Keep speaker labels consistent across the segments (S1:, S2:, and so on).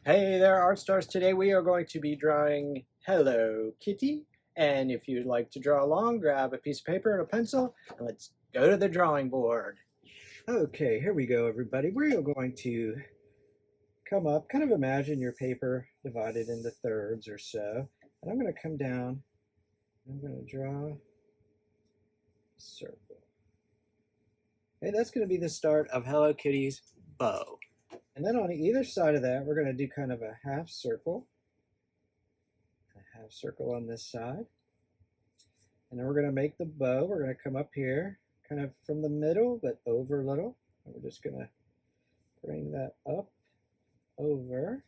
S1: Hey there, Art Stars. Today we are going to be drawing Hello Kitty. And if you'd like to draw along, grab a piece of paper and a pencil, and let's go to the drawing board. Okay, here we go, everybody. We're going to come up, kind of imagine your paper divided into thirds or so. And I'm going to come down, I'm going to draw a circle. Okay, that's going to be the start of Hello Kitty's bow. And then on either side of that, we're going to do kind of a half circle on this side. And then we're going to make the bow. We're going to come up here, kind of from the middle, but over a little. And we're just going to bring that up, over,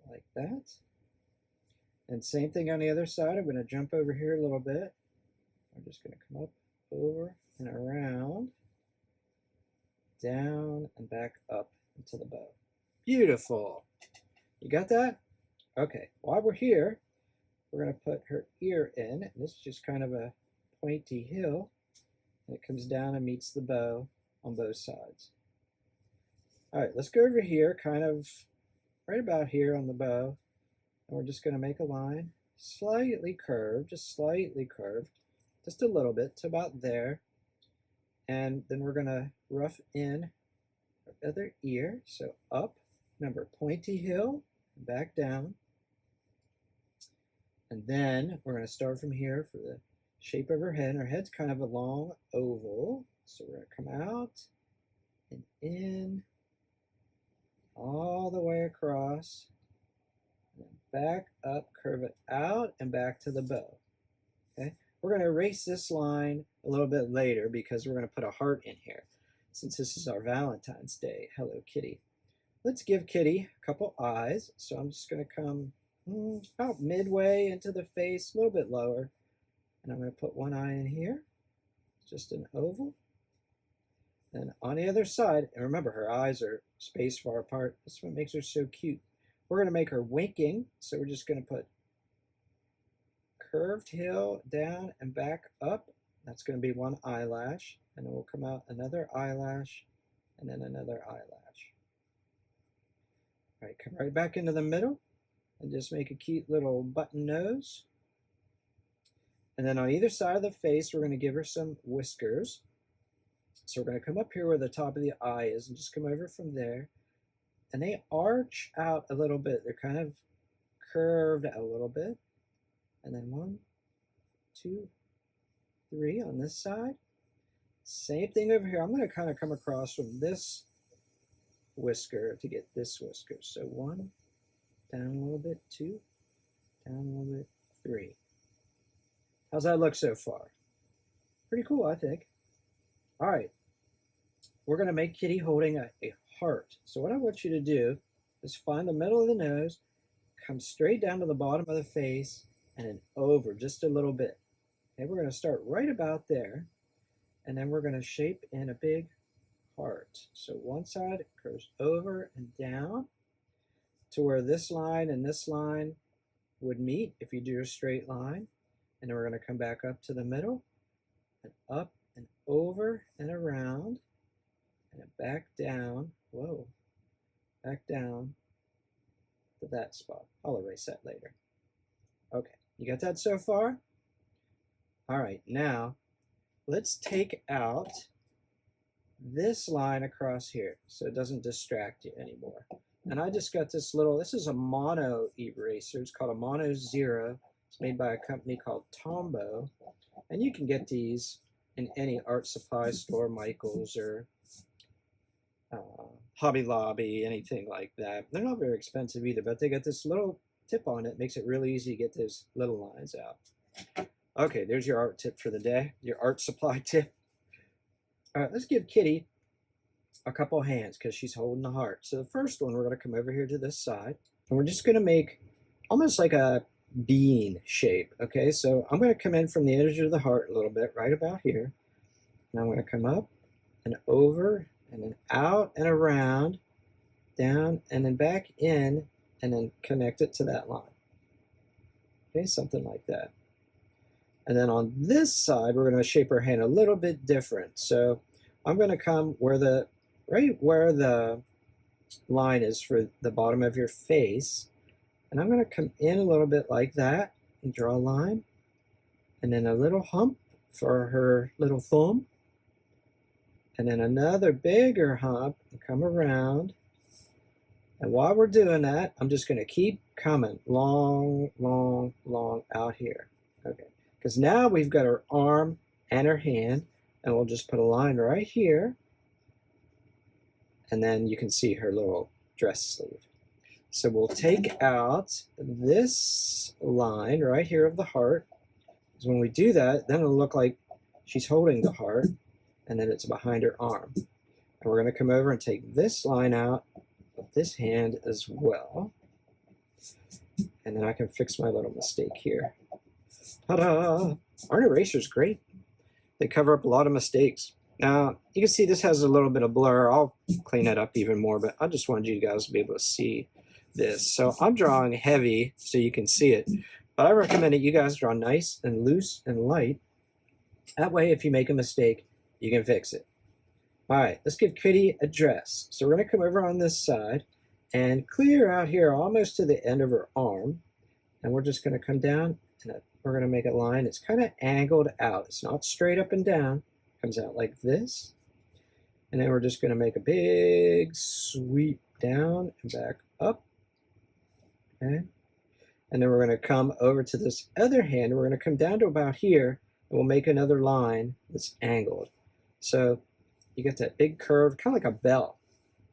S1: like that. And same thing on the other side. I'm going to jump over here a little bit. I'm just going to come up, over, and around, down, and back up into the bow. Beautiful. You got that? Okay, while we're here, we're going to put her ear in. And this is just kind of a pointy hill. And it comes down and meets the bow on both sides. All right, let's go over here, kind of right about here on the bow. And we're just going to make a line, slightly curved, just slightly curved, just a little bit to about there. And then we're going to rough in our other ear. So up, remember, pointy hill, back down. And then we're going to start from here for the shape of her head. Her head's kind of a long oval. So we're going to come out and in, all the way across, and then back up, curve it out, and back to the bow. Okay, we're going to erase this line a little bit later because we're going to put a heart in here since this is our Valentine's Day. Hello Kitty. Let's give Kitty a couple eyes. So I'm just going to come about midway into the face, a little bit lower. And I'm going to put one eye in here, just an oval. And on the other side, and remember her eyes are spaced far apart. That's what makes her so cute. We're going to make her winking. So we're just going to put curved hill down and back up. That's going to be one eyelash. And then we'll come out another eyelash and then another eyelash. All right, come right back into the middle and just make a cute little button nose. And then on either side of the face, we're going to give her some whiskers. So we're going to come up here where the top of the eye is and just come over from there. And they arch out a little bit. They're kind of curved out a little bit. And then 1, 2, 3 on this side. Same thing over here. I'm going to kind of come across from this whisker to get this whisker. So 1, down a little bit, 2, down a little bit, 3. How's that look so far? Pretty cool, I think. All right, we're going to make Kitty holding a heart. So what I want you to do is find the middle of the nose, come straight down to the bottom of the face, and then over just a little bit. Okay, we're going to start right about there, and then we're going to shape in a big heart. So one side curves over and down to where this line and this line would meet if you do a straight line. And then we're going to come back up to the middle and up and over and around and back down. Whoa, back down to that spot. I'll erase that later. Okay, you got that so far? All right, now let's take out this line across here so it doesn't distract you anymore. And I just got this little, this is a mono eraser. It's called a Mono Zero. It's made by a company called Tombow. And you can get these in any art supply store, Michael's or Hobby Lobby, anything like that. They're not very expensive either, but they got this little tip on it. Makes it really easy to get those little lines out. Okay, there's your art tip for the day, your art supply tip. All right, let's give Kitty a couple hands because she's holding the heart. So the first one, we're going to come over here to this side, and we're just going to make almost like a bean shape. Okay, so I'm going to come in from the edge of the heart a little bit, right about here. And I'm going to come up and over and then out and around, down and then back in, and then connect it to that line. Okay, something like that. And then on this side, we're going to shape our hand a little bit different. So I'm going to come where the, right where the line is for the bottom of your face. And I'm going to come in a little bit like that and draw a line. And then a little hump for her little thumb. And then another bigger hump and come around. And while we're doing that, I'm just going to keep coming long, long, long out here. Okay, because now we've got her arm and her hand, and we'll just put a line right here. And then you can see her little dress sleeve. So we'll take out this line right here of the heart. Because when we do that, then it'll look like she's holding the heart, and then it's behind her arm. And we're going to come over and take this line out of this hand as well. And then I can fix my little mistake here. Ta-da! Art erasers great. They cover up a lot of mistakes. Now, you can see this has a little bit of blur. I'll clean it up even more, but I just wanted you guys to be able to see this. So I'm drawing heavy so you can see it. But I recommend that you guys draw nice and loose and light. That way, if you make a mistake, you can fix it. All right, let's give Kitty a dress. So we're going to come over on this side and clear out here almost to the end of her arm. And we're just going to come down and we're going to make a line. It's kind of angled out. It's not straight up and down. It comes out like this. And then we're just going to make a big sweep down and back up. Okay. And then we're going to come over to this other hand. We're going to come down to about here, and we'll make another line that's angled. So you get that big curve, kind of like a bell.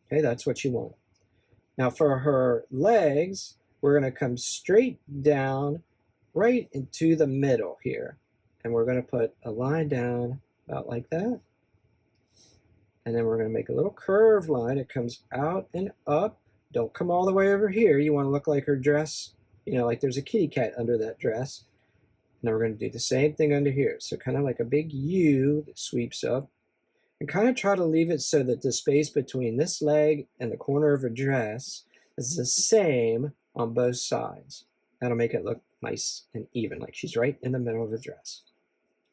S1: Okay, that's what you want. Now for her legs, we're going to come straight down right into the middle here. And we're going to put a line down about like that. And then we're going to make a little curved line. It comes out and up. Don't come all the way over here. You want to look like her dress, you know, like there's a kitty cat under that dress. And then we're going to do the same thing under here. So kind of like a big U that sweeps up. And kind of try to leave it so that the space between this leg and the corner of her dress is the same on both sides. That'll make it look nice and even, like she's right in the middle of her dress.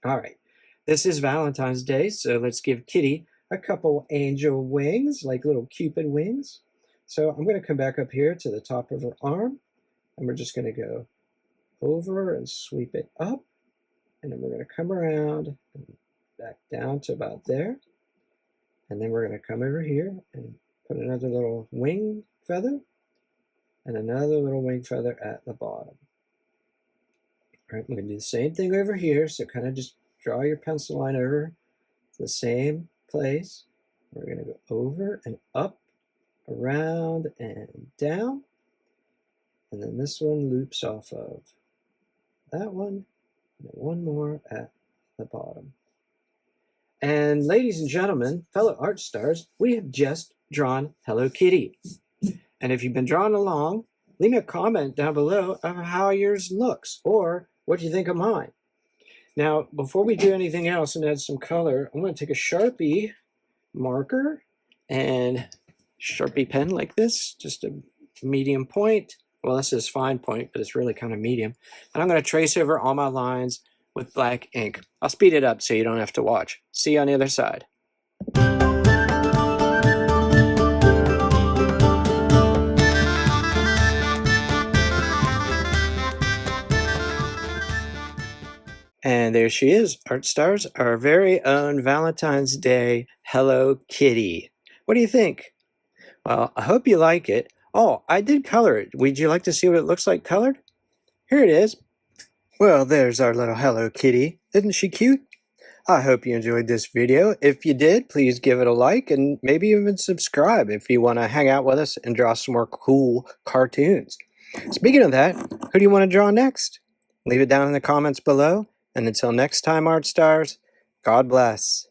S1: All right, this is Valentine's Day, so let's give Kitty a couple angel wings, like little Cupid wings. So I'm going to come back up here to the top of her arm, and we're just going to go over and sweep it up, and then we're going to come around and back down to about there, and then we're going to come over here and put another little wing feather and another little wing feather at the bottom. All right, we're going to do the same thing over here, so kind of just draw your pencil line over to the same place. We're going to go over and up, around and down, and then this one loops off of that one, and one more at the bottom. And ladies and gentlemen, fellow art stars, we have just drawn Hello Kitty. And if you've been drawing along, leave me a comment down below of how yours looks or what you think of mine. Now, before we do anything else and add some color, I'm going to take a Sharpie marker and Sharpie pen like this, just a medium point. Well, this is fine point, but it's really kind of medium. And I'm going to trace over all my lines with black ink. I'll speed it up so you don't have to watch. See you on the other side. And there she is, Art Stars, our very own Valentine's Day Hello Kitty. What do you think? Well, I hope you like it. Oh, I did color it. Would you like to see what it looks like colored? Here it is. Well, there's our little Hello Kitty. Isn't she cute? I hope you enjoyed this video. If you did, please give it a like and maybe even subscribe if you want to hang out with us and draw some more cool cartoons. Speaking of that, who do you want to draw next? Leave it down in the comments below. And until next time, Art Stars, God bless.